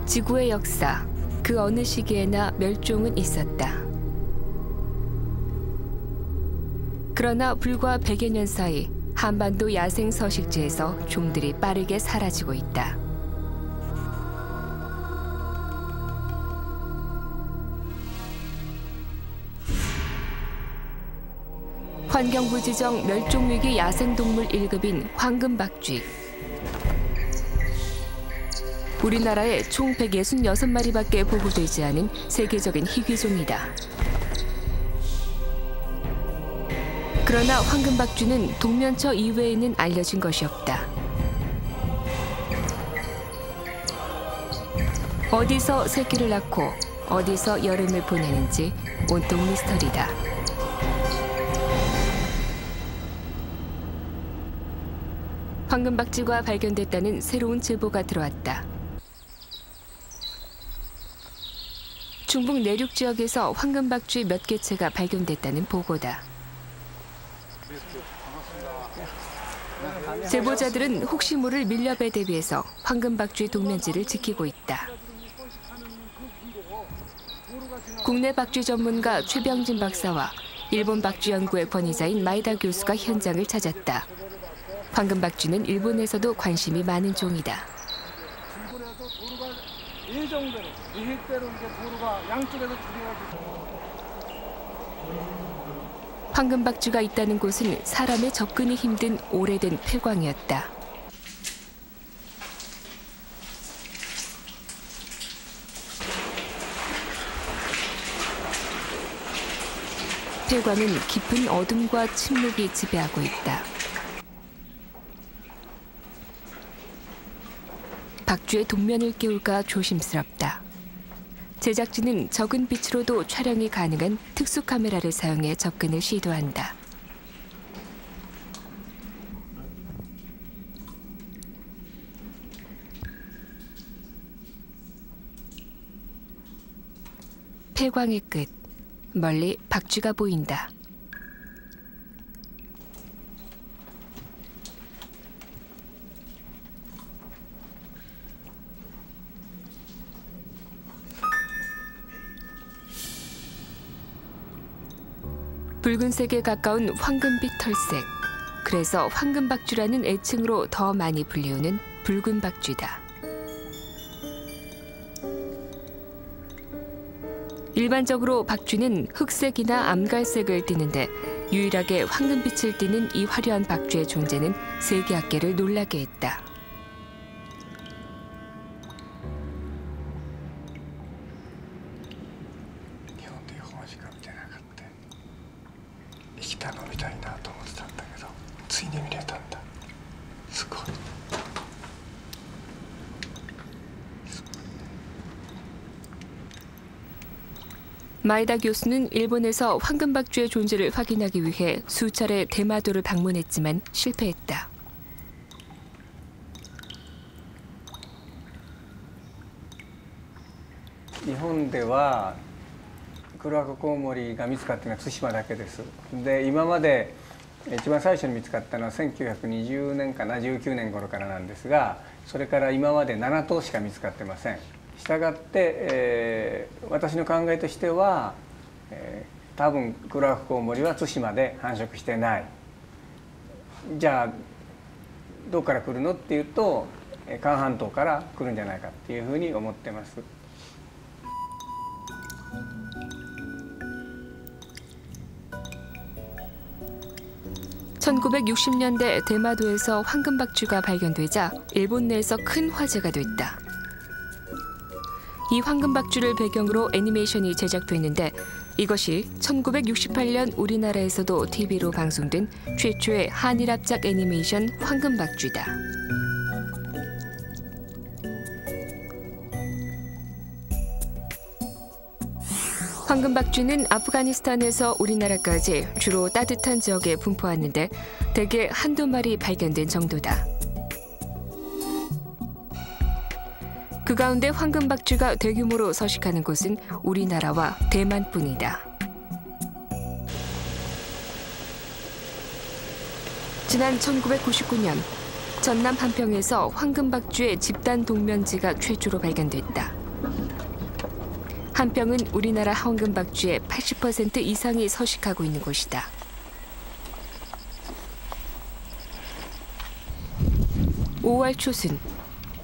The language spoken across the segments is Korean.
지구의 역사, 그 어느 시기에나 멸종은 있었다. 그러나 불과 100여 년 사이 한반도 야생 서식지에서 종들이 빠르게 사라지고 있다. 환경부 지정 멸종위기 야생동물 1급인 황금박쥐. 우리나라에 총 166마리밖에 보고되지 않은 세계적인 희귀종이다. 그러나 황금박쥐는 동면처 이외에는 알려진 것이 없다. 어디서 새끼를 낳고 어디서 여름을 보내는지 온통 미스터리다. 황금박쥐가 발견됐다는 새로운 제보가 들어왔다. 중북 내륙 지역에서 황금박쥐 몇 개체가 발견됐다는 보고다. 제보자들은 혹시 모를 밀렵에 대비해서 황금박쥐 동면지를 지키고 있다. 국내 박쥐 전문가 최병진 박사와 일본 박쥐 연구의 권위자인 마에다 교수가 현장을 찾았다. 황금박쥐는 일본에서도 관심이 많은 종이다. 중국에도 도로가 예정대로, 계획대로 이제 도로가 양쪽에서 줄여가지고. 황금박쥐가 있다는 곳은 사람의 접근이 힘든 오래된 폐광이었다. 폐광은 깊은 어둠과 침묵이 지배하고 있다. 박쥐의 동면을 깨울까 조심스럽다. 제작진은 적은 빛으로도 촬영이 가능한 특수 카메라를 사용해 접근을 시도한다. 폐광의 끝, 멀리 박쥐가 보인다. 붉은색에 가까운 황금빛 털색. 그래서 황금박쥐라는 애칭으로 더 많이 불리우는 붉은 박쥐다. 일반적으로 박쥐는 흑색이나 암갈색을 띠는데 유일하게 황금빛을 띠는 이 화려한 박쥐의 존재는 세계학계를 놀라게 했다. マエダ 교수는 일본에서 황금박쥐의 존재를 확인하기 위해 수차례 대마도를 방문했지만 실패했다. 일본では黒赤コウモリが見つかったのは対馬だけです。で、今まで一番最初に見つかったのは1920年かな、19年頃からなんですが、それから今まで7頭しか見つかってません。したがって、私の考えとしては、多分黒赤コウモリは対馬で繁殖してない。じゃあどこから来るのっていうと、韓半島から来るんじゃないかっていうふうに思ってます。 1960년대 대마도에서 황금박쥐가 발견되자 일본 내에서 큰 화제가 됐다. 이 황금박쥐를 배경으로 애니메이션이 제작됐는데 이것이 1968년 우리나라에서도 TV로 방송된 최초의 한일 합작 애니메이션 황금박쥐다. 황금박쥐는 아프가니스탄에서 우리나라까지 주로 따뜻한 지역에 분포하는데 대개 한두 마리 발견된 정도다. 그 가운데 황금박쥐가 대규모로 서식하는 곳은 우리나라와 대만뿐이다. 지난 1999년 전남 한평에서 황금박쥐의 집단 동면지가 최초로 발견됐다. 한평은 우리나라 황금박쥐의 80% 이상이 서식하고 있는 곳이다. (5월) 초순,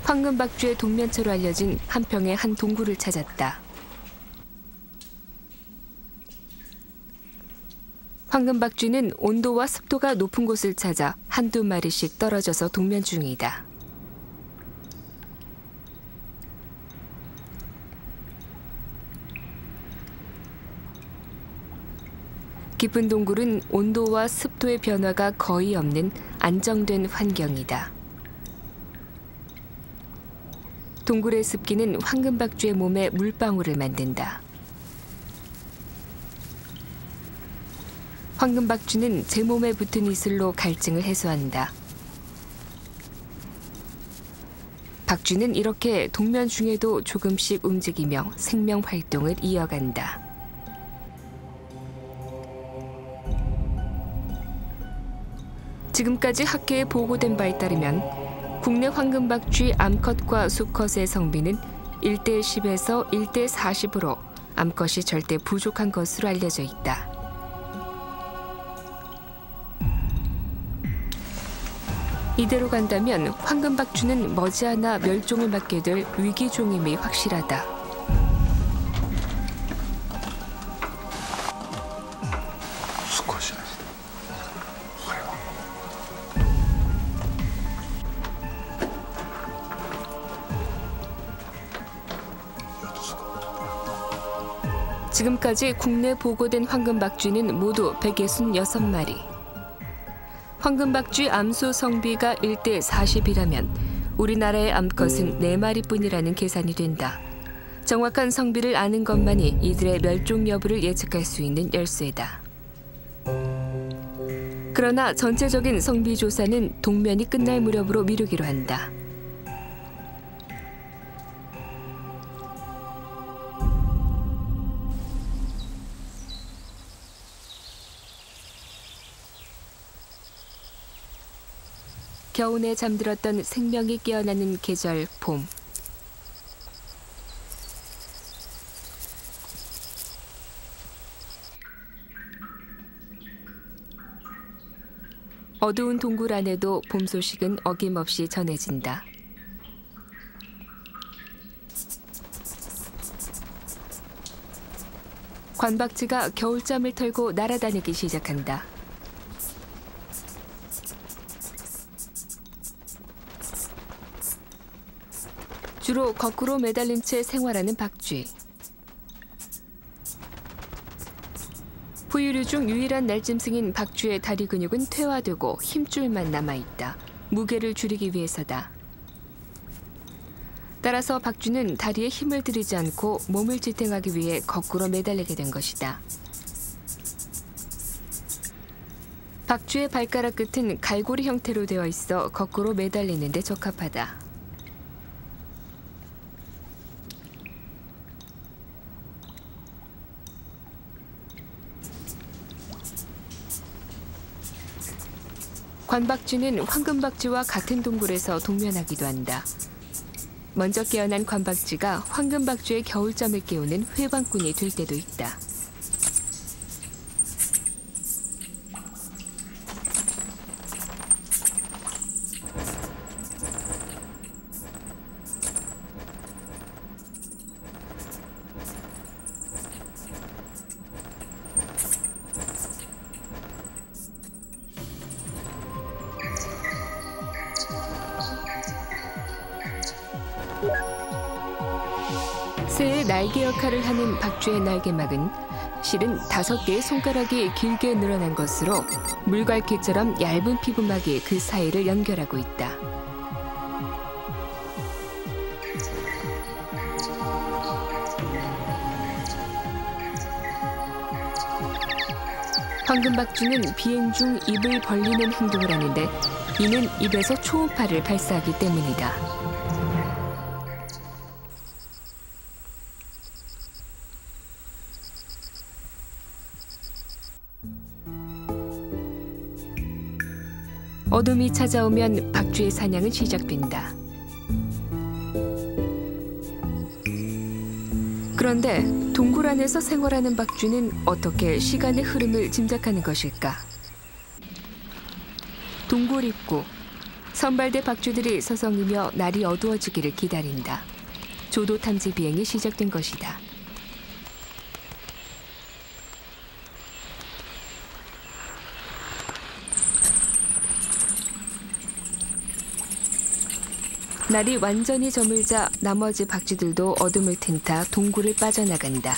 황금박쥐의 동면처로 알려진 한평의 한 동굴을 찾았다. 황금박쥐는 온도와 습도가 높은 곳을 찾아 한두 마리씩 떨어져서 동면 중이다. 깊은 동굴은 온도와 습도의 변화가 거의 없는 안정된 환경이다. 동굴의 습기는 황금박쥐의 몸에 물방울을 만든다. 황금박쥐는 제 몸에 붙은 이슬로 갈증을 해소한다. 박쥐는 이렇게 동면 중에도 조금씩 움직이며 생명 활동을 이어간다. 지금까지 학계에 보고된 바에 따르면 국내 황금박쥐 암컷과 수컷의 성비는 1:10에서 1:40으로 암컷이 절대 부족한 것으로 알려져 있다. 이대로 간다면 황금박쥐는 머지않아 멸종을 맞게 될 위기종임이 확실하다. 수컷이 아니다. 지금까지 국내 보고된 황금박쥐는 모두 166마리. 황금박쥐 암수 성비가 1:40이라면 우리나라의 암컷은 4마리뿐이라는 계산이 된다. 정확한 성비를 아는 것만이 이들의 멸종 여부를 예측할 수 있는 열쇠다. 그러나 전체적인 성비 조사는 동면이 끝날 무렵으로 미루기로 한다. 겨우내 잠들었던 생명이 깨어나는 계절 봄. 어두운 동굴 안에도 봄 소식은 어김없이 전해진다. 관박쥐가 겨울잠을 털고 날아다니기 시작한다. 주로 거꾸로 매달린 채 생활하는 박쥐. 포유류 중 유일한 날짐승인 박쥐의 다리 근육은 퇴화되고 힘줄만 남아있다. 무게를 줄이기 위해서다. 따라서 박쥐는 다리에 힘을 들이지 않고 몸을 지탱하기 위해 거꾸로 매달리게 된 것이다. 박쥐의 발가락 끝은 갈고리 형태로 되어 있어 거꾸로 매달리는 데 적합하다. 관박쥐는 황금박쥐와 같은 동굴에서 동면하기도 한다. 먼저 깨어난 관박쥐가 황금박쥐의 겨울잠을 깨우는 회방꾼이 될 때도 있다. 새의 날개 역할을 하는 박쥐의 날개막은 실은 5개의 손가락이 길게 늘어난 것으로 물갈퀴처럼 얇은 피부막이 그 사이를 연결하고 있다. 황금박쥐는 비행 중 입을 벌리는 행동을 하는데 이는 입에서 초음파를 발사하기 때문이다. 어둠이 찾아오면 박쥐의 사냥은 시작된다. 그런데 동굴 안에서 생활하는 박쥐는 어떻게 시간의 흐름을 짐작하는 것일까? 동굴 입구. 선발대 박쥐들이 서성이며 날이 어두워지기를 기다린다. 조도 탐지 비행이 시작된 것이다. 날이 완전히 저물자 나머지 박쥐들도 어둠을 틈타 동굴을 빠져나간다.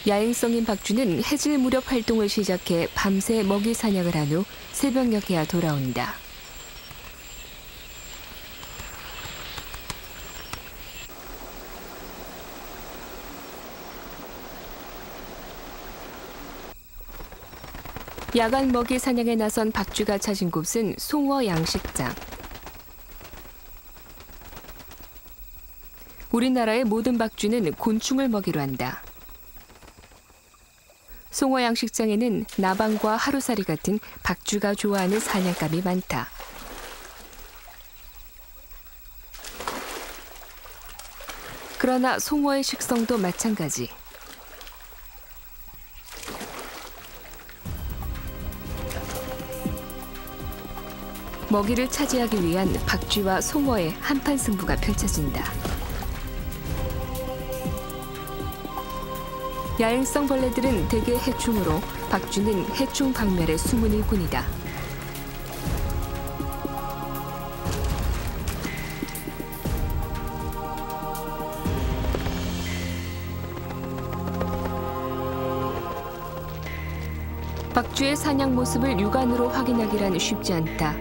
야행성인 박쥐는 해질 무렵 활동을 시작해 밤새 먹이 사냥을 한 후 새벽녘에야 돌아온다. 야간 먹이 사냥에 나선 박쥐가 찾은 곳은 송어 양식장. 우리나라의 모든 박쥐는 곤충을 먹이로 한다. 송어 양식장에는 나방과 하루살이 같은 박쥐가 좋아하는 사냥감이 많다. 그러나 송어의 식성도 마찬가지. 먹이를 차지하기 위한 박쥐와 송어의 한판 승부가 펼쳐진다. 야행성 벌레들은 대개 해충으로 박쥐는 해충 박멸의 숨은 일꾼이다. 박쥐의 사냥 모습을 육안으로 확인하기란 쉽지 않다.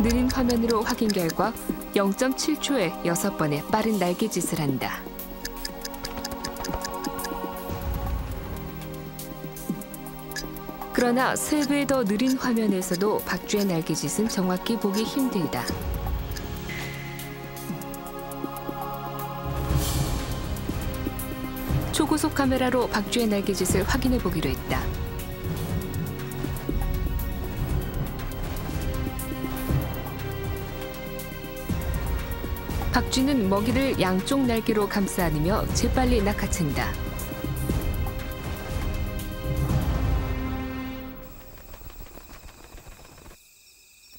느린 화면으로 확인 결과 0.7초에 6번의 빠른 날개짓을 한다. 그러나 3배 더 느린 화면에서도 박쥐의 날개짓은 정확히 보기 힘들다. 초고속 카메라로 박쥐의 날개짓을 확인해 보기로 했다. 박쥐는 먹이를 양쪽 날개로 감싸 안으며 재빨리 낚아챈다.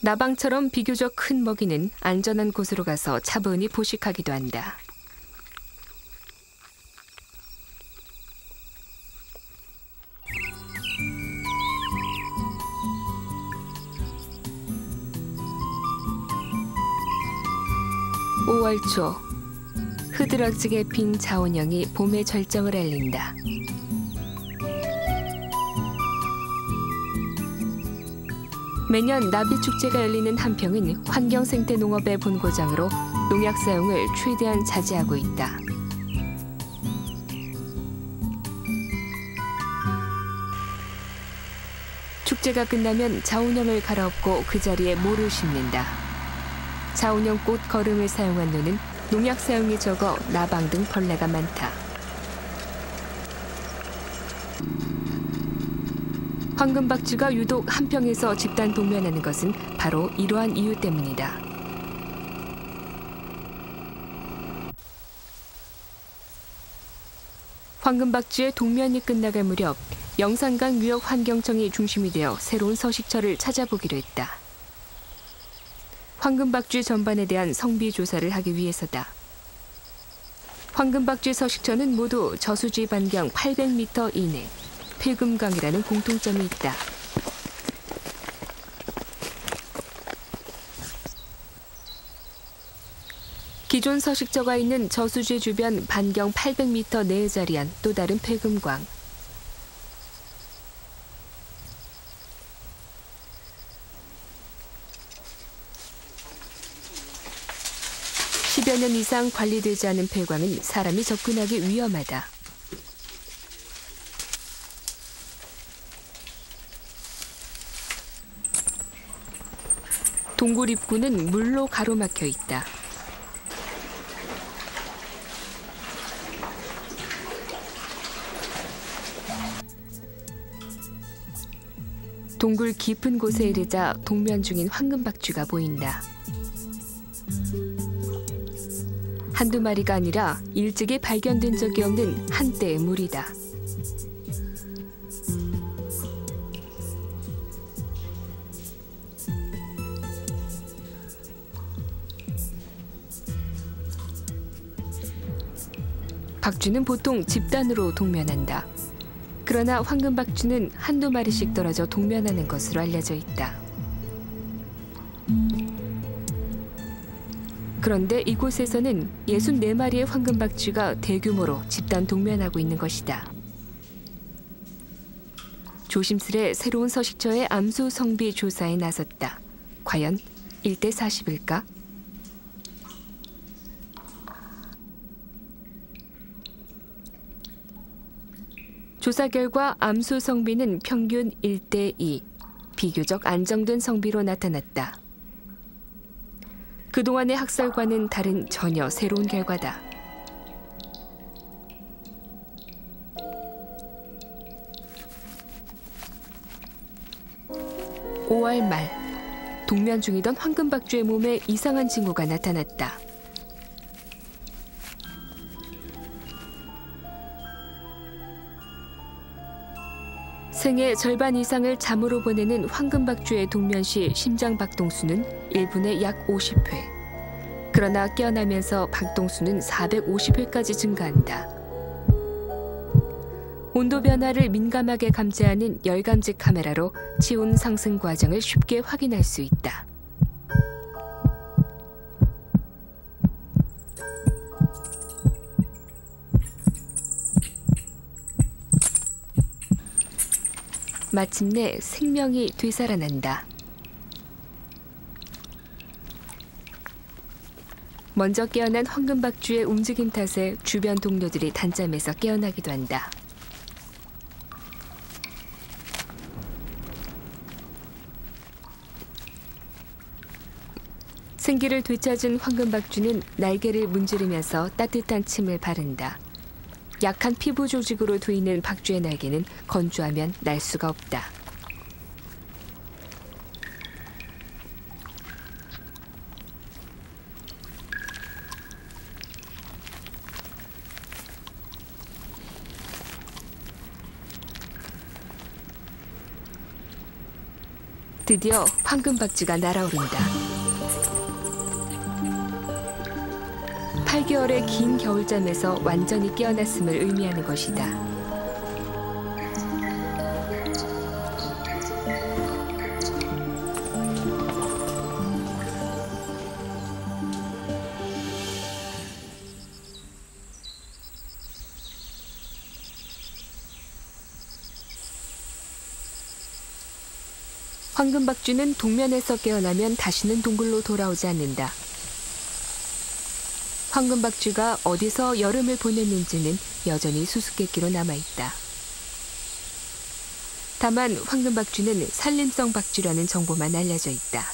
나방처럼 비교적 큰 먹이는 안전한 곳으로 가서 차분히 포식하기도 한다. (5월) 초 흐드러지게 핀 자원형이 봄의 절정을 알린다. 매년 나비축제가 열리는 한평은 환경생태 농업의 본고장으로 농약 사용을 최대한 자제하고 있다. 축제가 끝나면 자운형을 갈아엎고 그 자리에 모를 심는다. 자운형 꽃 거름을 사용한 노는 농약 사용이 적어 나방 등 벌레가 많다. 황금박쥐가 유독 한평에서 집단 동면하는 것은 바로 이러한 이유 때문이다. 황금박쥐의 동면이 끝나갈 무렵 영산강 유역환경청이 중심이 되어 새로운 서식처를 찾아보기로 했다. 황금박쥐 전반에 대한 성비 조사를 하기 위해서다. 황금박쥐 서식처는 모두 저수지 반경 800m 이내, 폐금강이라는 공통점이 있다. 기존 서식처가 있는 저수지 주변 반경 800m 내에 자리한 또 다른 폐금광. (10여 년) 이상 관리되지 않은 폐광은 사람이 접근하기 위험하다. 동굴 입구는 물로 가로막혀 있다. 동굴 깊은 곳에 이르자 동면 중인 황금박쥐가 보인다. 한두 마리가 아니라 일찍이 발견된 적이 없는 한때의 무리다. 박쥐는 보통 집단으로 동면한다. 그러나 황금박쥐는 한두 마리씩 떨어져 동면하는 것으로 알려져 있다. 그런데 이곳에서는 64마리의 황금박쥐가 대규모로 집단 동면하고 있는 것이다. 조심스레 새로운 서식처의 암수 성비 조사에 나섰다. 과연 1대40일까? 조사 결과 암수 성비는 평균 1대2, 비교적 안정된 성비로 나타났다. 그동안의 학설과는 다른 전혀 새로운 결과다. (5월) 말, 동면 중이던 황금박쥐의 몸에 이상한 징후가 나타났다. 생애 절반 이상을 잠으로 보내는 황금박쥐의 동면 시 심장 박동수는 1분에 약 50회. 그러나 깨어나면서 박동수는 450회까지 증가한다. 온도 변화를 민감하게 감지하는 열감지 카메라로 체온 상승 과정을 쉽게 확인할 수 있다. 마침내 생명이 되살아난다. 먼저 깨어난 황금박쥐의 움직임 탓에 주변 동료들이 단잠에서 깨어나기도 한다. 생기를 되찾은 황금박쥐는 날개를 문지르면서 따뜻한 침을 바른다. 약한 피부 조직으로 돼 있는 박쥐의 날개는 건조하면 날 수가 없다. 드디어 황금박쥐가 날아오른다. 8개월의 긴 겨울잠에서 완전히 깨어났음을 의미하는 것이다. 황금박쥐는 동면에서 깨어나면 다시는 동굴로 돌아오지 않는다. 황금박쥐가 어디서 여름을 보냈는지는 여전히 수수께끼로 남아있다. 다만 황금박쥐는 산림성 박쥐라는 정보만 알려져 있다.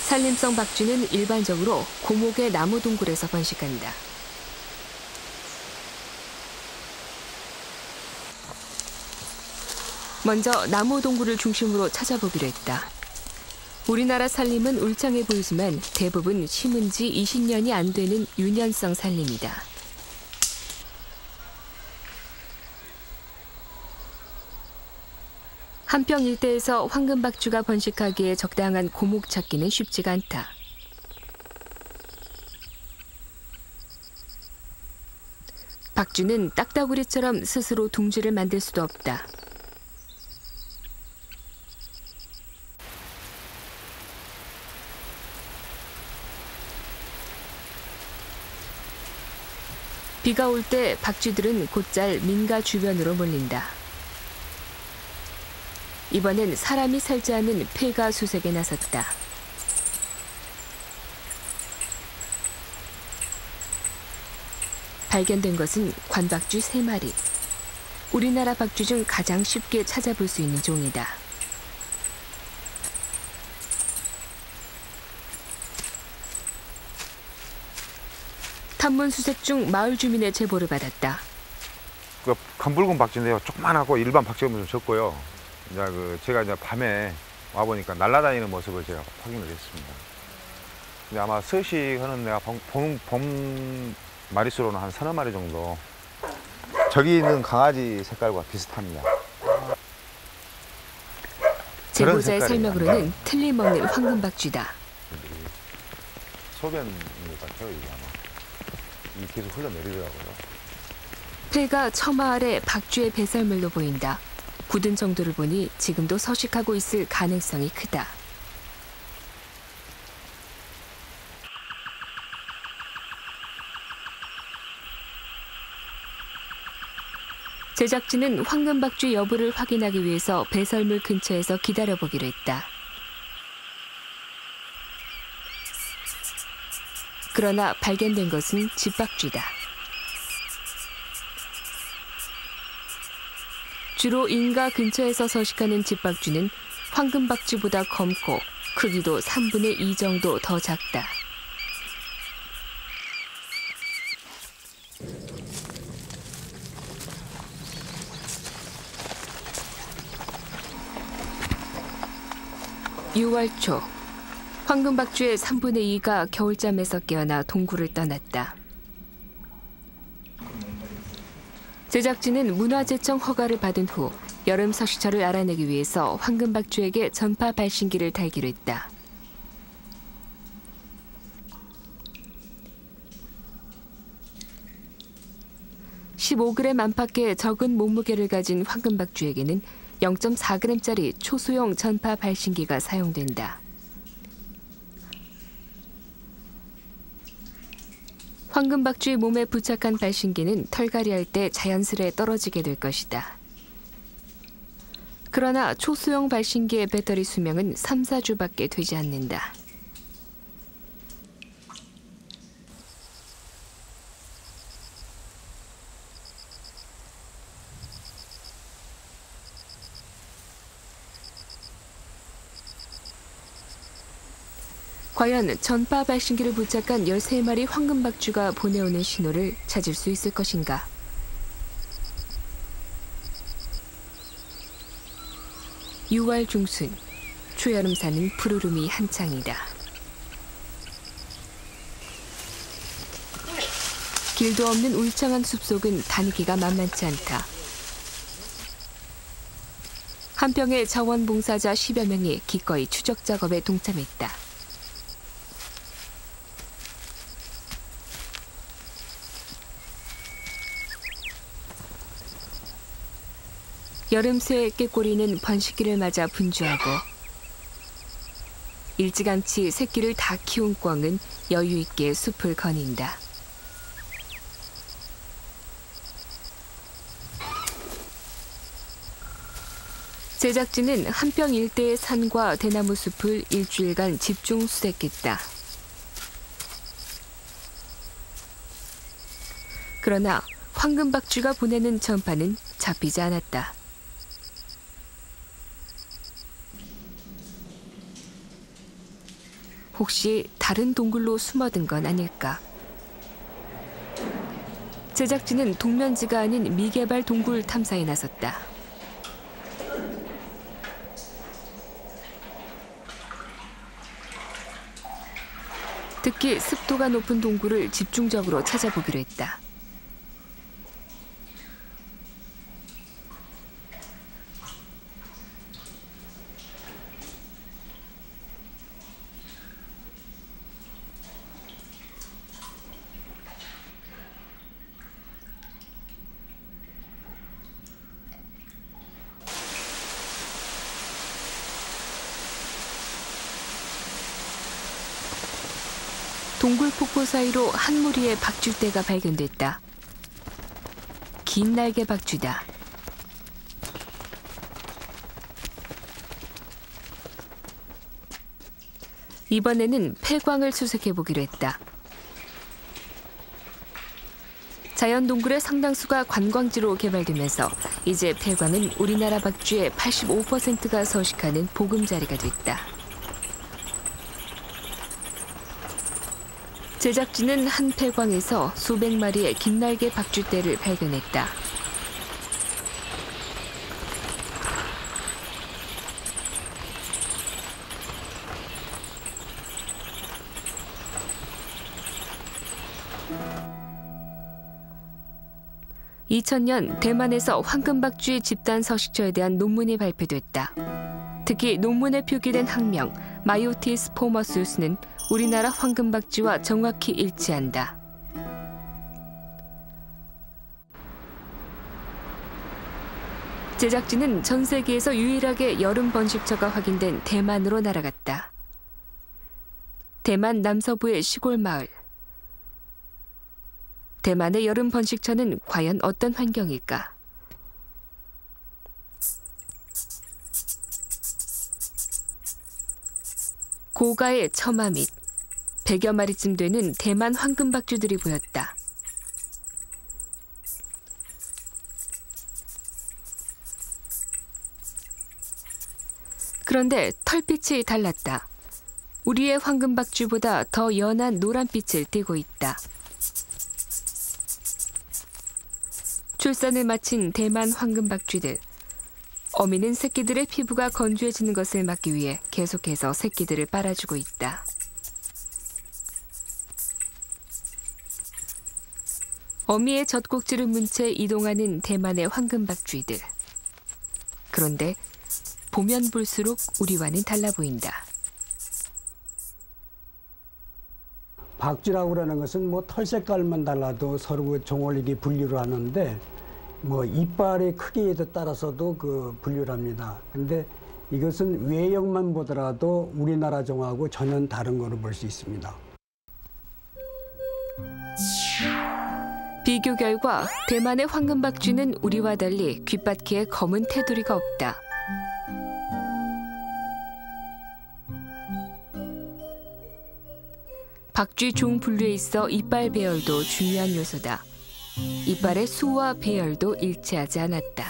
산림성 박쥐는 일반적으로 고목의 나무 동굴에서 번식한다. 먼저 나무 동굴을 중심으로 찾아보기로 했다. 우리나라 산림은 울창해 보이지만 대부분 심은 지 20년이 안 되는 유년성 산림이다. 한평 일대에서 황금박쥐가 번식하기에 적당한 고목 찾기는 쉽지가 않다. 박쥐는 딱따구리처럼 스스로 둥지를 만들 수도 없다. 비가 올 때 박쥐들은 곧잘 민가 주변으로 몰린다. 이번엔 사람이 살지 않은 폐가 수색에 나섰다. 발견된 것은 관박쥐 3마리. 우리나라 박쥐 중 가장 쉽게 찾아볼 수 있는 종이다. 탐문 수색 중 마을 주민의 제보를 받았다. 그 검붉은 박쥐인데요. 조그만하고 일반 박쥐가 좀 적고요. 이제 제가 이제 밤에 와 보니까 날아다니는 모습을 제가 확인을 했습니다. 근데 아마 서식하는 내가 봄 마리수로는 한 3-4마리 정도. 저기 있는 강아지 색깔과 비슷합니다. 제보자의 설명으로는 틀림없는 황금박쥐다. 소변인 것 같아요, 이게 아마. 이게 계속 흘러내리더라고요. 폐가 처마 아래 박쥐의 배설물로 보인다. 굳은 정도를 보니 지금도 서식하고 있을 가능성이 크다. 제작진은 황금박쥐 여부를 확인하기 위해서 배설물 근처에서 기다려보기로 했다. 그러나 발견된 것은 집박쥐다. 주로 인가 근처에서 서식하는 집박쥐는 황금박쥐보다 검고 크기도 3분의 2 정도 더 작다. (6월) 초 황금박쥐의 3분의 2가 겨울잠에서 깨어나 동굴을 떠났다. 제작진은 문화재청 허가를 받은 후 여름 서식처를 알아내기 위해서 황금박쥐에게 전파 발신기를 달기로 했다. (15g) 안팎의 적은 몸무게를 가진 황금박쥐에게는 0.4g짜리 초소형 전파 발신기가 사용된다. 황금박쥐 몸에 부착한 발신기는 털갈이할 때 자연스레 떨어지게 될 것이다. 그러나 초소형 발신기의 배터리 수명은 3-4주밖에 되지 않는다. 과연 전파 발신기를 부착한 13마리 황금박쥐가 보내오는 신호를 찾을 수 있을 것인가? (6월) 중순, 초여름사는 푸르름이 한창이다. 길도 없는 울창한 숲속은 다니기가 만만치 않다. 한평의 자원봉사자 10여 명이 기꺼이 추적 작업에 동참했다. 여름새의 꾀꼬리는 번식기를 맞아 분주하고 일찌감치 새끼를 다 키운 꿩은 여유 있게 숲을 거닌다. 제작진은 한평 일대의 산과 대나무 숲을 일주일간 집중 수색했다. 그러나 황금박쥐가 보내는 전파는 잡히지 않았다. 혹시 다른 동굴로 숨어든 건 아닐까? 제작진은 동면지가 아닌 미개발 동굴 탐사에 나섰다. 특히 습도가 높은 동굴을 집중적으로 찾아보기로 했다. 동굴 폭포 사이로 한 무리의 박쥐떼가 발견됐다. 긴 날개 박쥐다. 이번에는 폐광을 수색해보기로 했다. 자연동굴의 상당수가 관광지로 개발되면서 이제 폐광은 우리나라 박쥐의 85%가 서식하는 보금자리가 됐다. 제작진은 한 폐광에서 수백 마리의 긴날개 박쥐떼를 발견했다. 2000년 대만에서 황금박쥐 집단 서식처에 대한 논문이 발표됐다. 특히 논문에 표기된 학명 마이오티스 포머수스는 우리나라 황금박쥐와 정확히 일치한다. 제작진은 전 세계에서 유일하게 여름 번식처가 확인된 대만으로 날아갔다. 대만 남서부의 시골 마을. 대만의 여름 번식처는 과연 어떤 환경일까? 고가의 처마 밑 100여 마리쯤 되는 대만 황금박쥐들이 보였다. 그런데 털빛이 달랐다. 우리의 황금박쥐보다 더 연한 노란빛을 띠고 있다. 출산을 마친 대만 황금박쥐들. 어미는 새끼들의 피부가 건조해지는 것을 막기 위해 계속해서 새끼들을 빨아주고 있다. 어미의 젖꼭지를 문 채 이동하는 대만의 황금박쥐들. 그런데 보면 볼수록 우리와는 달라 보인다. 박쥐라고 그러는 것은 뭐 털 색깔만 달라도 서로 그 종을 분류를 하는데 뭐 이빨의 크기에 따라서도 그 분류를 합니다. 근데 이것은 외형만 보더라도 우리나라 종하고 전혀 다른 거로 볼 수 있습니다. 비교 결과 대만의 황금박쥐는 우리와 달리 귓바퀴에 검은 테두리가 없다. 박쥐 종 분류에 있어 이빨 배열도 중요한 요소다. 이빨의 수와 배열도 일치하지 않았다.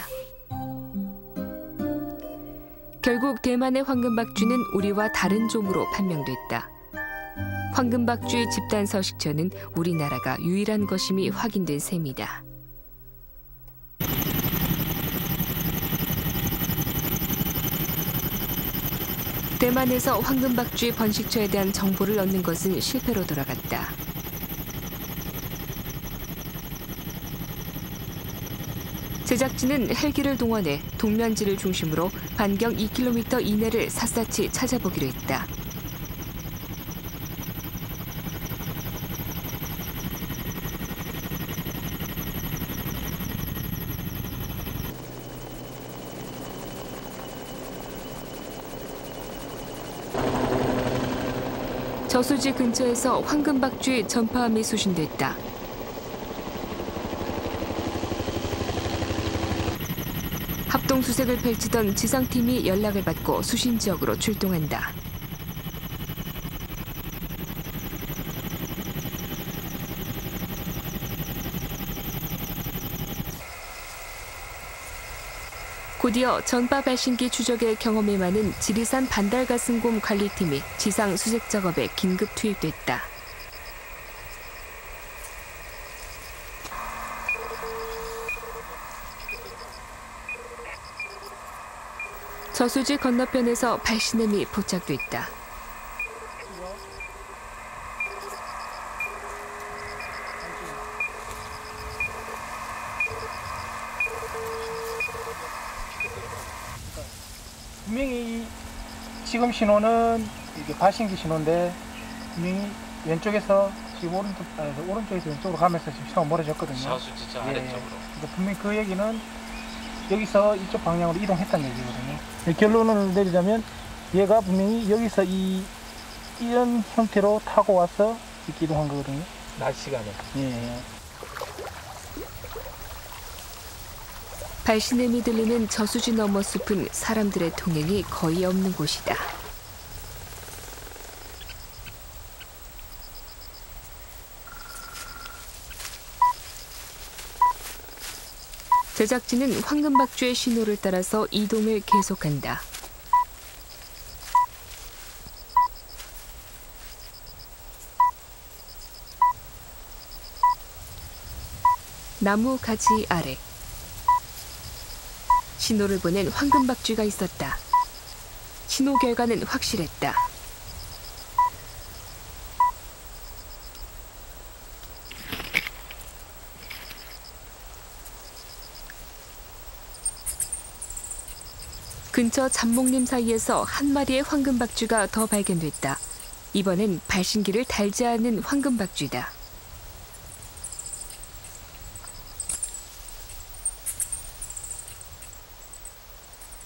결국 대만의 황금박쥐는 우리와 다른 종으로 판명됐다. 황금박쥐 집단 서식처는 우리나라가 유일한 것임이 확인된 셈이다. 대만에서 황금박쥐 번식처에 대한 정보를 얻는 것은 실패로 돌아갔다. 제작진은 헬기를 동원해 동면지를 중심으로 반경 2km 이내를 샅샅이 찾아보기로 했다. 저수지 근처에서 황금박쥐 전파함이 수신됐다. 합동수색을 펼치던 지상팀이 연락을 받고 수신 지역으로 출동한다. 곧이어 전파 발신기 추적의 경험이 많은 지리산 반달가슴곰 관리팀이 지상 수색 작업에 긴급 투입됐다. 저수지 건너편에서 발신음이 포착됐다. 분명히 지금 신호는 이게 발신기 신호인데 분명히 왼쪽에서 지금 오른쪽에서 왼쪽으로 가면서 지금 신호가 멀어졌거든요. 저수지 아래쪽으로. 그러니까 분명히 그 얘기는 여기서 이쪽 방향으로 이동했다는 얘기거든요. 결론을 내리자면 얘가 분명히 여기서 이런 형태로 타고 와서 이렇게 이동한 거거든요. 낮 시간에. 예. 발신음이 들리는 저수지 너머 숲은 사람들의 통행이 거의 없는 곳이다. 제작진은 황금박쥐의 신호를 따라서 이동을 계속한다. 나무 가지 아래 신호를 보낸 황금박쥐가 있었다. 신호 결과는 확실했다. 근처 잡목림 사이에서 한 마리의 황금박쥐가 더 발견됐다. 이번엔 발신기를 달지 않은 황금박쥐다.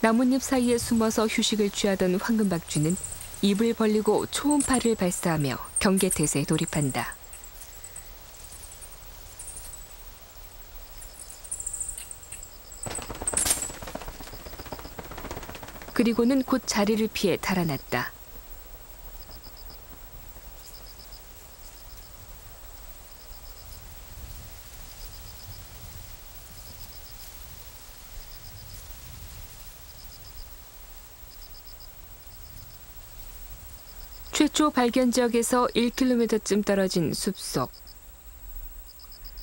나뭇잎 사이에 숨어서 휴식을 취하던 황금박쥐는 입을 벌리고 초음파를 발사하며 경계태세에 돌입한다. 그리고는 곧 자리를 피해 달아났다. 최초 발견 지역에서 1km쯤 떨어진 숲속.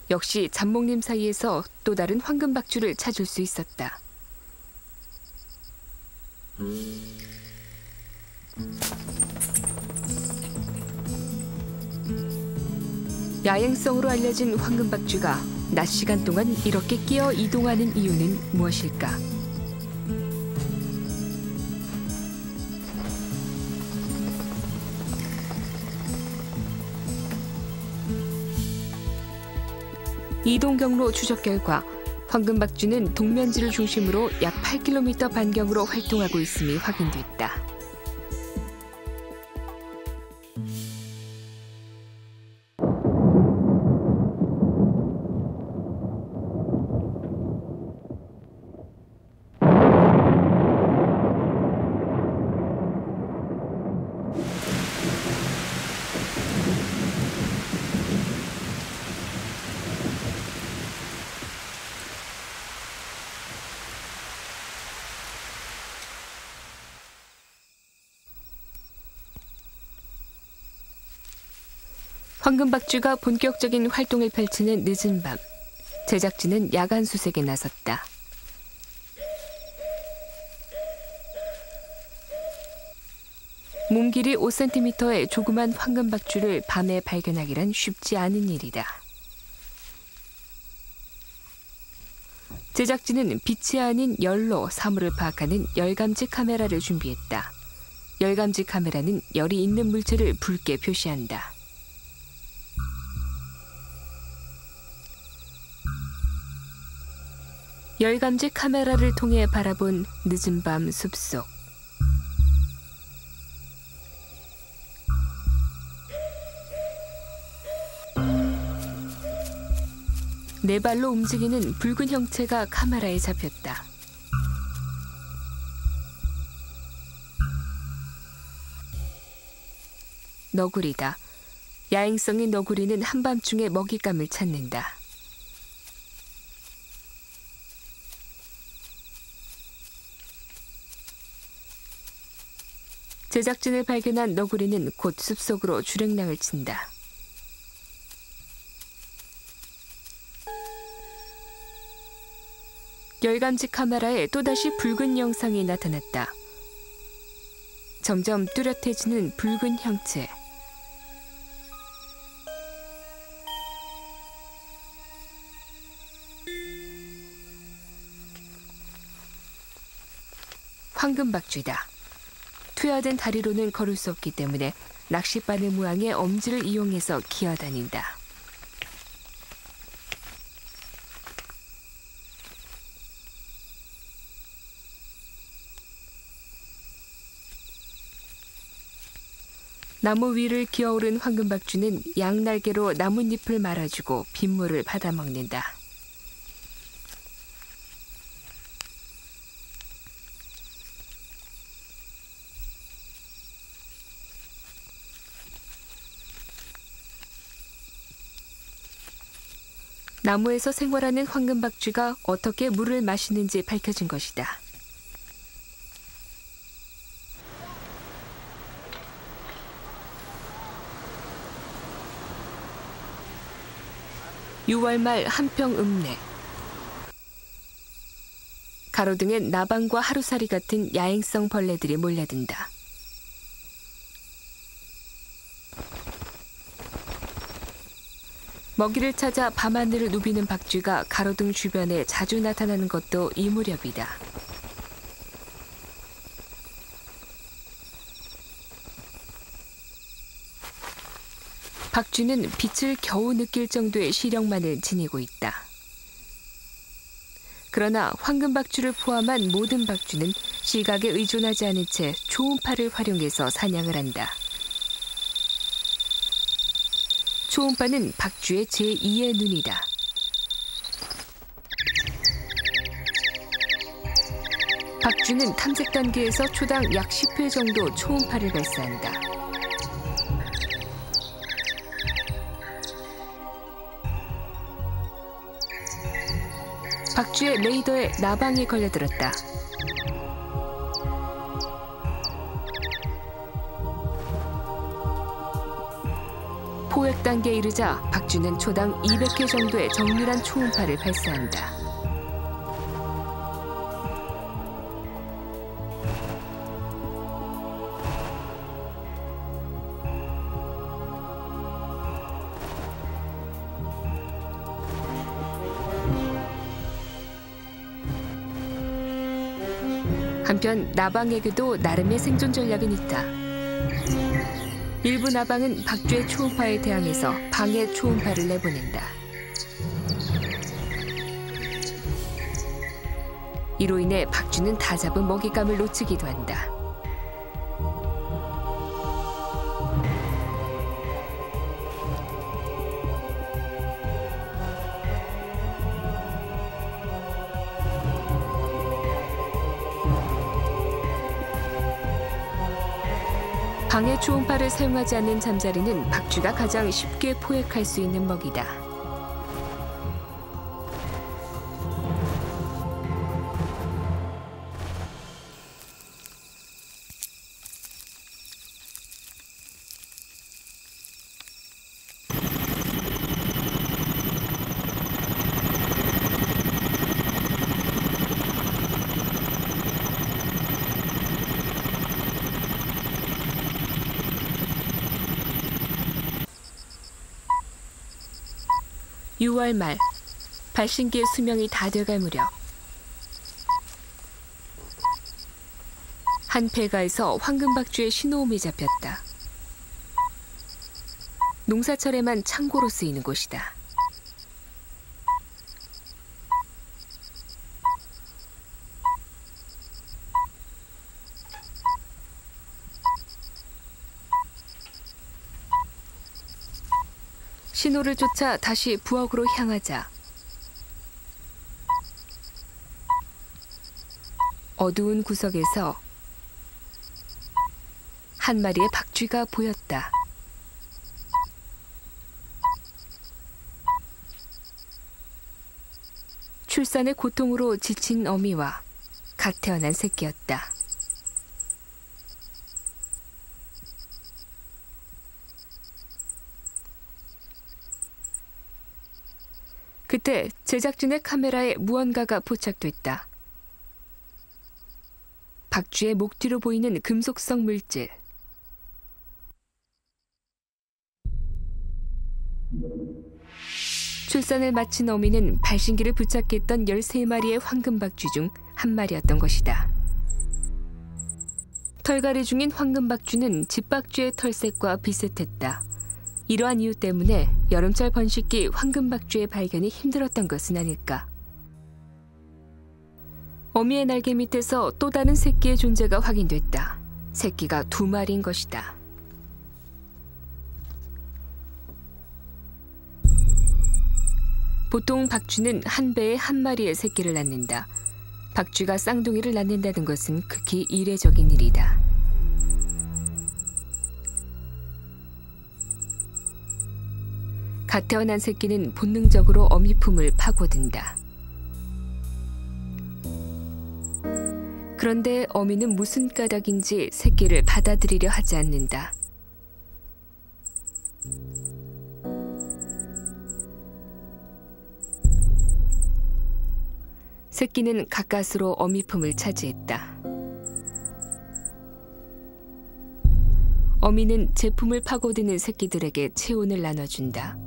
역시 잡목림 사이에서 또 다른 황금박쥐를 찾을 수 있었다. 야행성으로 알려진 황금박쥐가 낮 시간 동안 이렇게 끼어 이동하는 이유는 무엇일까? 이동 경로 추적 결과 황금박쥐는 동면지를 중심으로 약 8km 반경으로 활동하고 있음이 확인됐다. 황금박쥐가 본격적인 활동을 펼치는 늦은 밤, 제작진은 야간 수색에 나섰다. 몸 길이 5cm의 조그만 황금박쥐를 밤에 발견하기란 쉽지 않은 일이다. 제작진은 빛이 아닌 열로 사물을 파악하는 열감지 카메라를 준비했다. 열감지 카메라는 열이 있는 물체를 붉게 표시한다. 열감지 카메라를 통해 바라본 늦은 밤 숲속. 네 발로 움직이는 붉은 형체가 카메라에 잡혔다. 너구리다. 야행성인 너구리는 한밤중에 먹잇감을 찾는다. 제작진을 발견한 너구리는 곧 숲속으로 주랭랑을 친다. 열감지 카메라에 또다시 붉은 영상이 나타났다. 점점 뚜렷해지는 붉은 형체. 황금박쥐다. 투여된 다리로는 걸을 수 없기 때문에 낚싯바늘 모양의 엄지를 이용해서 기어다닌다. 나무 위를 기어오른 황금박쥐는 양날개로 나뭇잎을 말아주고 빗물을 받아먹는다. 나무에서 생활하는 황금박쥐가 어떻게 물을 마시는지 밝혀진 것이다. (6월) 말 한평 읍내. 가로등엔 나방과 하루살이 같은 야행성 벌레들이 몰려든다. 먹이를 찾아 밤하늘을 누비는 박쥐가 가로등 주변에 자주 나타나는 것도 이 무렵이다. 박쥐는 빛을 겨우 느낄 정도의 시력만을 지니고 있다. 그러나 황금박쥐를 포함한 모든 박쥐는 시각에 의존하지 않은 채 초음파를 활용해서 사냥을 한다. 초음파는 박쥐의 제2의 눈이다. 박쥐는 탐색 단계에서 초당 약 10회 정도 초음파를 발사한다. 박쥐의 레이더에 나방이 걸려들었다. 포획 단계에 이르자 박쥐는 초당 200회 정도의 정밀한 초음파를 발사한다. 한편 나방에게도 나름의 생존 전략은 있다. 일부 나방은 박쥐의 초음파에 대항해서 방해 초음파를 내보낸다. 이로 인해 박쥐는 다 잡은 먹잇감을 놓치기도 한다. 방해 초음파를 사용하지 않는 잠자리는 박쥐가 가장 쉽게 포획할 수 있는 먹이다. (6월) 말 발신기의 수명이 다 돼갈 무렵 한 폐가에서 황금박쥐의 신호음이 잡혔다. 농사철에만 창고로 쓰이는 곳이다. 신호를 쫓아 다시 부엌으로 향하자 어두운 구석에서 한 마리의 박쥐가 보였다. 출산의 고통으로 지친 어미와 갓 태어난 새끼였다. 그때 제작진의 카메라에 무언가가 포착됐다. 박쥐의 목 뒤로 보이는 금속성 물질. 출산을 마친 어미는 발신기를 부착했던 13마리의 황금박쥐 중 한 마리였던 것이다. 털갈이 중인 황금박쥐는 집박쥐의 털색과 비슷했다. 이러한 이유 때문에 여름철 번식기 황금박쥐의 발견이 힘들었던 것은 아닐까. 어미의 날개 밑에서 또 다른 새끼의 존재가 확인됐다. 새끼가 2마리인 것이다. 보통 박쥐는 한 배에 한 마리의 새끼를 낳는다. 박쥐가 쌍둥이를 낳는다는 것은 극히 이례적인 일이다. 갓 태어난 새끼는 본능적으로 어미 품을 파고든다. 그런데 어미는 무슨 까닭인지 새끼를 받아들이려 하지 않는다. 새끼는 가까스로 어미 품을 차지했다. 어미는 제품을 파고드는 새끼들에게 체온을 나눠준다.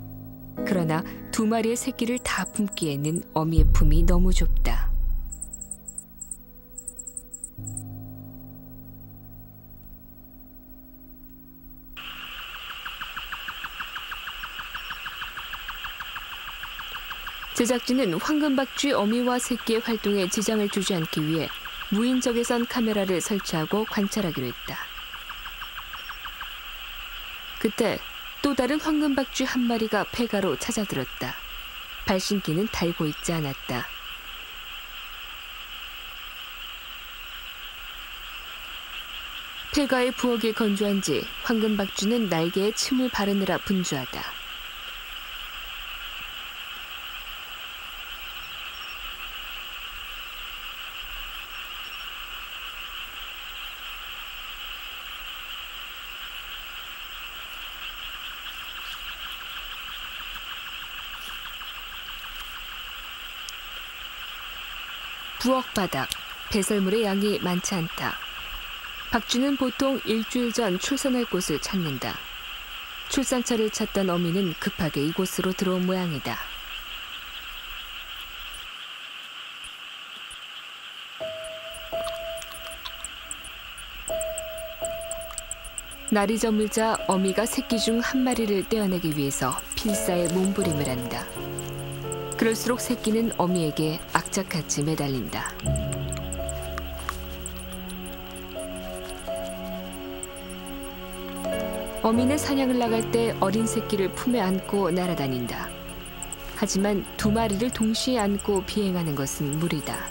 그러나 2마리의 새끼를 다 품기에는 어미의 품이 너무 좁다. 제작진은 황금박쥐 어미와 새끼의 활동에 지장을 주지 않기 위해 무인적외선 카메라를 설치하고 관찰하기로 했다. 그때 또 다른 황금박쥐 한 마리가 폐가로 찾아들었다. 발신기는 달고 있지 않았다. 폐가의 부엌이 건조한지 황금박쥐는 날개에 침을 바르느라 분주하다. 부엌 바닥, 배설물의 양이 많지 않다. 박쥐는 보통 일주일 전 출산할 곳을 찾는다. 출산처를 찾던 어미는 급하게 이곳으로 들어온 모양이다. 날이 저물자 어미가 새끼 중 한 마리를 떼어내기 위해서 필사에 몸부림을 한다. 그럴수록 새끼는 어미에게 악착같이 매달린다. 어미는 사냥을 나갈 때 어린 새끼를 품에 안고 날아다닌다. 하지만 두 마리를 동시에 안고 비행하는 것은 무리다.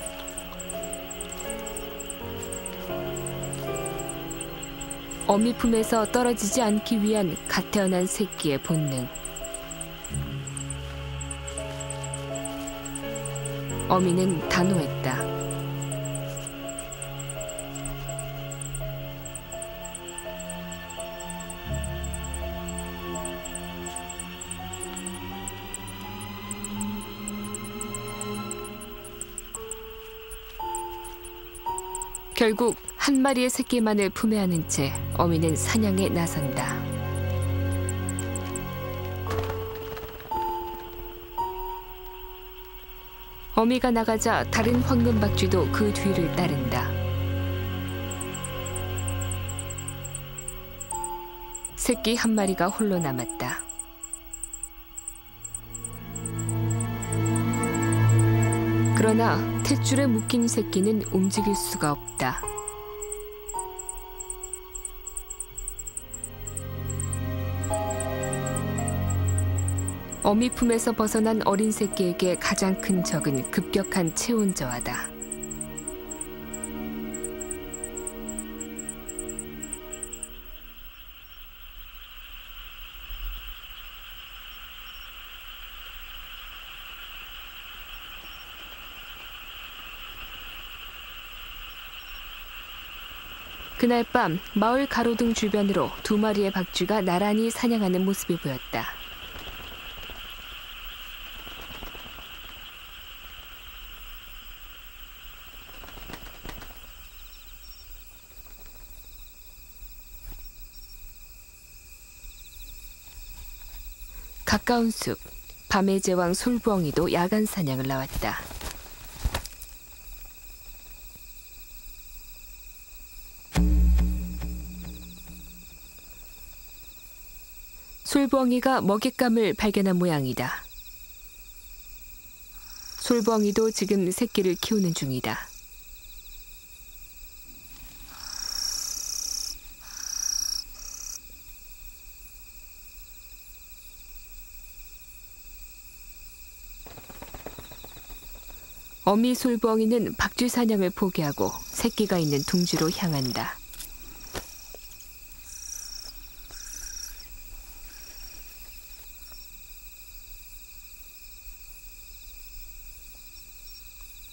어미 품에서 떨어지지 않기 위한 갓 태어난 새끼의 본능. 어미는 단호했다. 결국 한 마리의 새끼만을 품에 안은 채 어미는 사냥에 나선다. 어미가 나가자 다른 황금박쥐도 그 뒤를 따른다. 새끼 한 마리가 홀로 남았다. 그러나 탯줄에 묶인 새끼는 움직일 수가 없다. 어미 품에서 벗어난 어린 새끼에게 가장 큰 적은 급격한 체온 저하다. 그날 밤 마을 가로등 주변으로 두 마리의 박쥐가 나란히 사냥하는 모습이 보였다. 가까운 숲, 밤의 제왕 솔부엉이도 야간 사냥을 나왔다. 솔부엉이가 먹잇감을 발견한 모양이다. 솔부엉이도 지금 새끼를 키우는 중이다. 어미 솔부엉이는 박쥐 사냥을 포기하고 새끼가 있는 둥지로 향한다.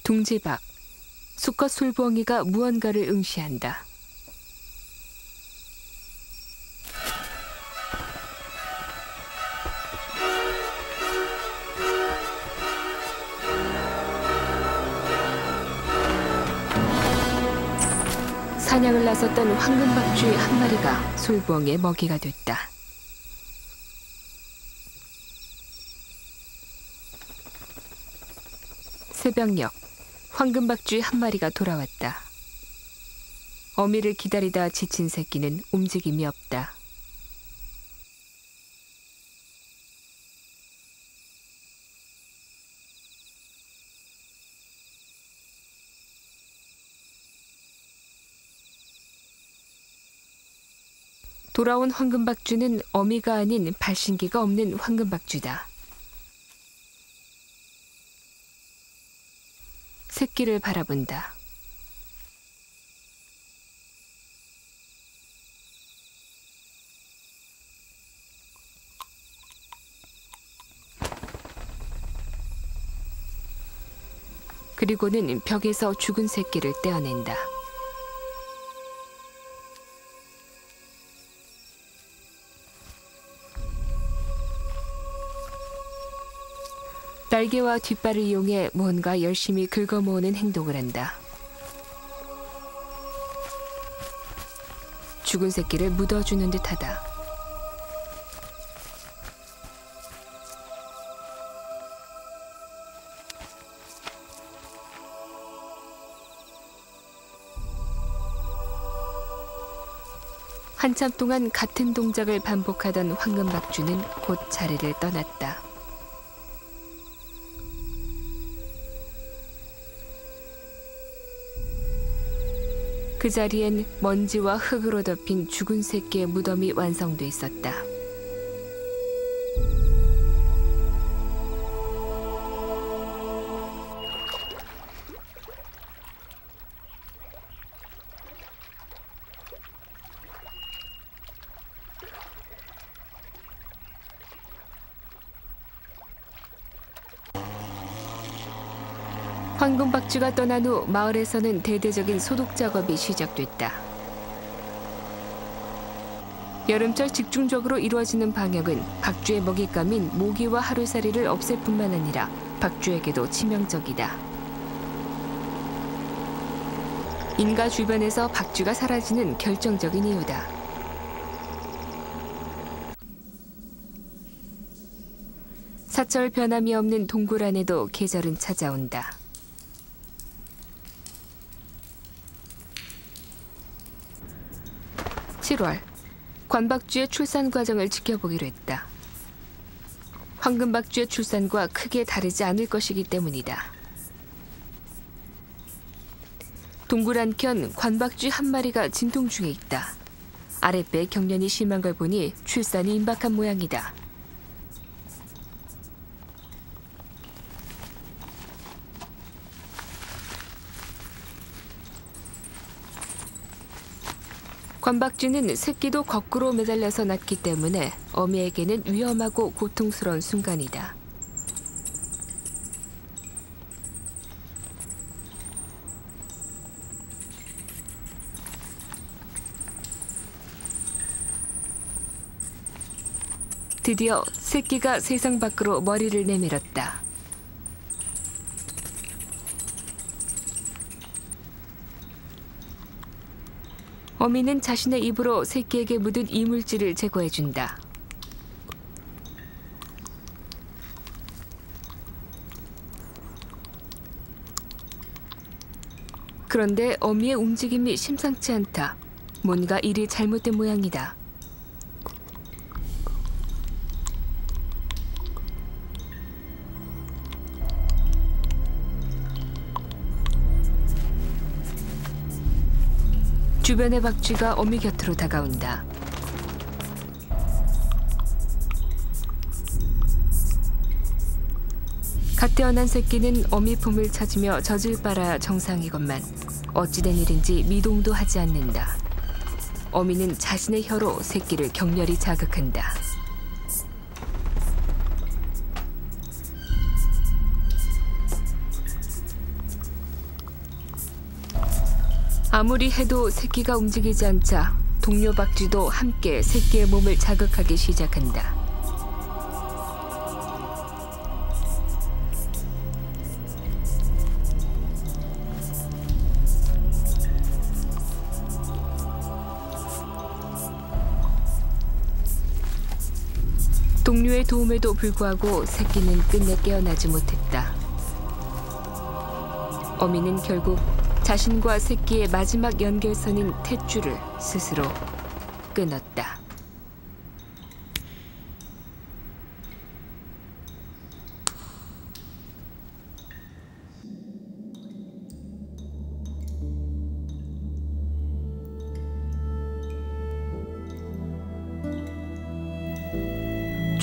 둥지 밖, 수컷 솔부엉이가 무언가를 응시한다. 사냥을 나섰던 황금박쥐 한 마리가 솔부엉이의 먹이가 됐다. 새벽녘, 황금박쥐 한 마리가 돌아왔다. 어미를 기다리다 지친 새끼는 움직임이 없다. 돌아온 황금박쥐는 어미가 아닌 발신기가 없는 황금박쥐다. 새끼를 바라본다. 그리고는 벽에서 죽은 새끼를 떼어낸다. 날개와 뒷발을 이용해 뭔가 열심히 긁어모으는 행동을 한다. 죽은 새끼를 묻어주는 듯하다. 한참 동안 같은 동작을 반복하던 황금박쥐는 곧 자리를 떠났다. 그 자리엔 먼지와 흙으로 덮인 죽은 새끼의 무덤이 완성돼 있었다. 황금박쥐가 떠난 후 마을에서는 대대적인 소독 작업이 시작됐다. 여름철 집중적으로 이루어지는 방역은 박쥐의 먹잇감인 모기와 하루살이를 없앨 뿐만 아니라 박쥐에게도 치명적이다. 인가 주변에서 박쥐가 사라지는 결정적인 이유다. 사철 변함이 없는 동굴 안에도 계절은 찾아온다. 7월, 관박쥐의 출산 과정을 지켜보기로 했다. 황금박쥐의 출산과 크게 다르지 않을 것이기 때문이다. 동굴 한켠 관박쥐 한 마리가 진통 중에 있다. 아랫배에 경련이 심한 걸 보니 출산이 임박한 모양이다. 관박쥐는 새끼도 거꾸로 매달려서 낳기 때문에 어미에게는 위험하고 고통스러운 순간이다. 드디어 새끼가 세상 밖으로 머리를 내밀었다. 어미는 자신의 입으로 새끼에게 묻은 이물질을 제거해준다. 그런데 어미의 움직임이 심상치 않다. 뭔가 일이 잘못된 모양이다. 주변의 박쥐가 어미 곁으로 다가온다. 갓 태어난 새끼는 어미 품을 찾으며 젖을 빨아야 정상이건만 어찌된 일인지 미동도 하지 않는다. 어미는 자신의 혀로 새끼를 격렬히 자극한다. 아무리 해도 새끼가 움직이지 않자 동료 박쥐도 함께 새끼의 몸을 자극하기 시작한다. 동료의 도움에도 불구하고 새끼는 끝내 깨어나지 못했다. 어미는 결국 자신과 새끼의 마지막 연결선인 탯줄을 스스로 끊었다.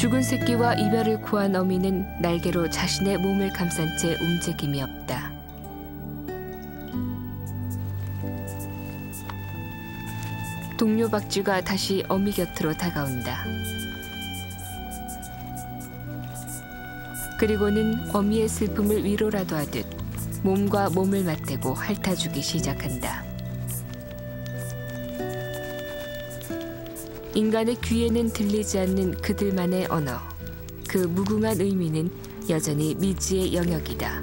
죽은 새끼와 이별을 구한 어미는 날개로 자신의 몸을 감싼 채 움직임이 없다. 동료 박쥐가 다시 어미 곁으로 다가온다. 그리고는 어미의 슬픔을 위로라도 하듯 몸과 몸을 맞대고 핥아주기 시작한다. 인간의 귀에는 들리지 않는 그들만의 언어. 그 무궁한 의미는 여전히 미지의 영역이다.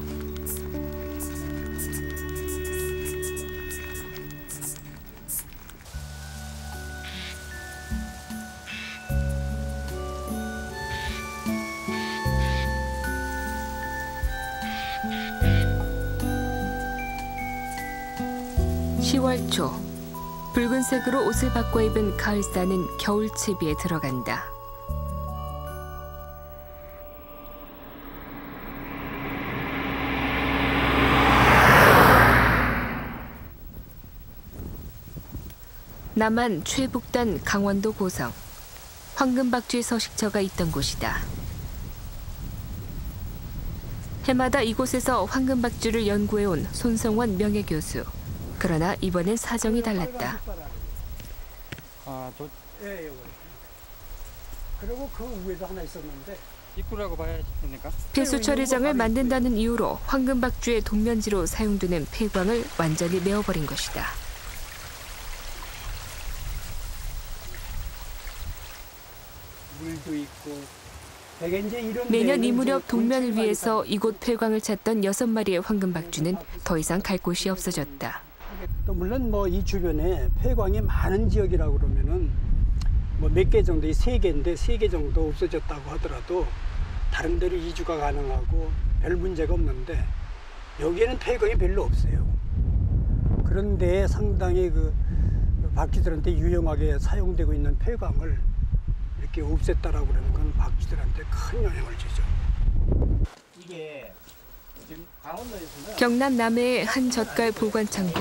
(10월) 초 붉은색으로 옷을 바꿔 입은 가을사는 겨울 채비에 들어간다. 남한 최북단 강원도 고성. 황금박쥐 서식처가 있던 곳이다. 해마다 이곳에서 황금박쥐를 연구해온 손성원 명예교수. 그러나 이번엔 사정이 달랐다. 예, 그리고 그 위에도 하나 있었는데 입구라고 봐야 됩니까? 폐수 처리장을 만든다는 이유로 황금박쥐의 동면지로 사용되는 폐광을 완전히 메워버린 것이다. 물도 있고 되게 이제 이런 매년 이 무렵 동면을 위해서 이곳 폐광을 찾던 6마리의 황금박쥐는 더 이상 갈 곳이 없어졌다. 또 물론 뭐 이 주변에 폐광이 많은 지역이라고 그러면은 뭐 몇 개 정도, 3개인데 3개 정도 없어졌다고 하더라도 다른 데로 이주가 가능하고 별 문제가 없는데 여기에는 폐광이 별로 없어요. 그런데 상당히 그 박쥐들한테 유용하게 사용되고 있는 폐광을 이렇게 없앴다라고 그러는 건 박쥐들한테 큰 영향을 주죠. 이게 지금 강원도에서는 경남 남해의 한 젓갈 보관 창고.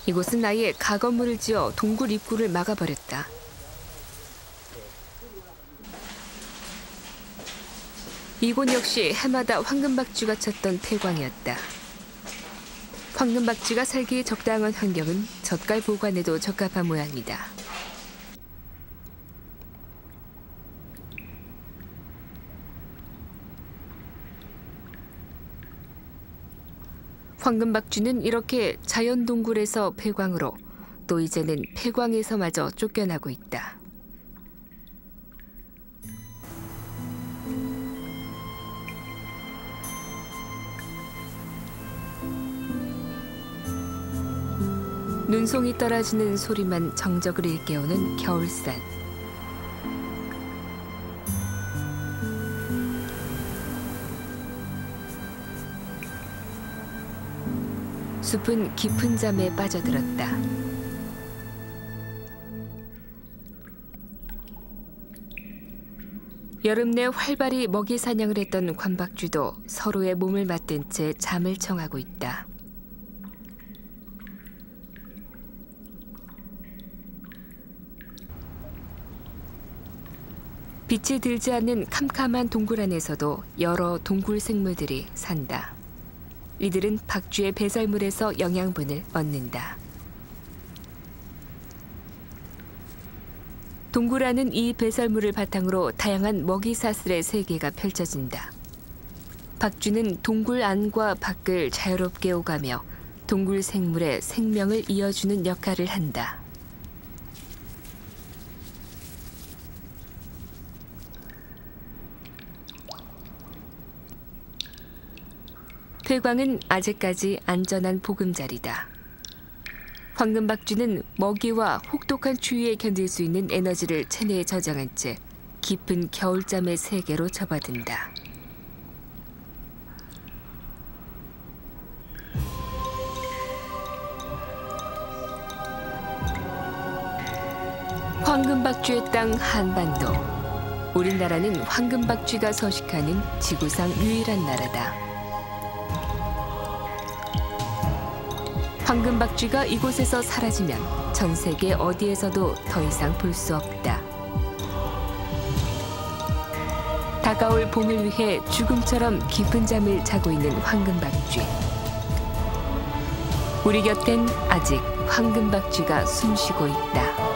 이곳은 아예 가건물을 지어 동굴 입구를 막아버렸다. 이곳 역시 해마다 황금박쥐가 찾던 폐광이었다. 황금박쥐가 살기에 적당한 환경은 젓갈 보관에도 적합한 모양이다. 황금박쥐는 이렇게 자연동굴에서 폐광으로 또 이제는 폐광에서마저 쫓겨나고 있다. 눈송이 떨어지는 소리만 정적을 일깨우는 겨울산. 숲은 깊은 잠에 빠져들었다. 여름 내 활발히 먹이 사냥을 했던 관박쥐도 서로의 몸을 맞댄 채 잠을 청하고 있다. 빛이 들지 않는 캄캄한 동굴 안에서도 여러 동굴 생물들이 산다. 이들은 박쥐의 배설물에서 영양분을 얻는다. 동굴 안은 이 배설물을 바탕으로 다양한 먹이 사슬의 세계가 펼쳐진다. 박쥐는 동굴 안과 밖을 자유롭게 오가며 동굴 생물의 생명을 이어주는 역할을 한다. 폐광은 아직까지 안전한 보금자리다. 황금박쥐는 먹이와 혹독한 추위에 견딜 수 있는 에너지를 체내에 저장한 채 깊은 겨울잠의 세계로 접어든다. 황금박쥐의 땅 한반도. 우리나라는 황금박쥐가 서식하는 지구상 유일한 나라다. 황금박쥐가 이곳에서 사라지면 전 세계 어디에서도 더 이상 볼 수 없다. 다가올 봄을 위해 죽음처럼 깊은 잠을 자고 있는 황금박쥐. 우리 곁엔 아직 황금박쥐가 숨쉬고 있다.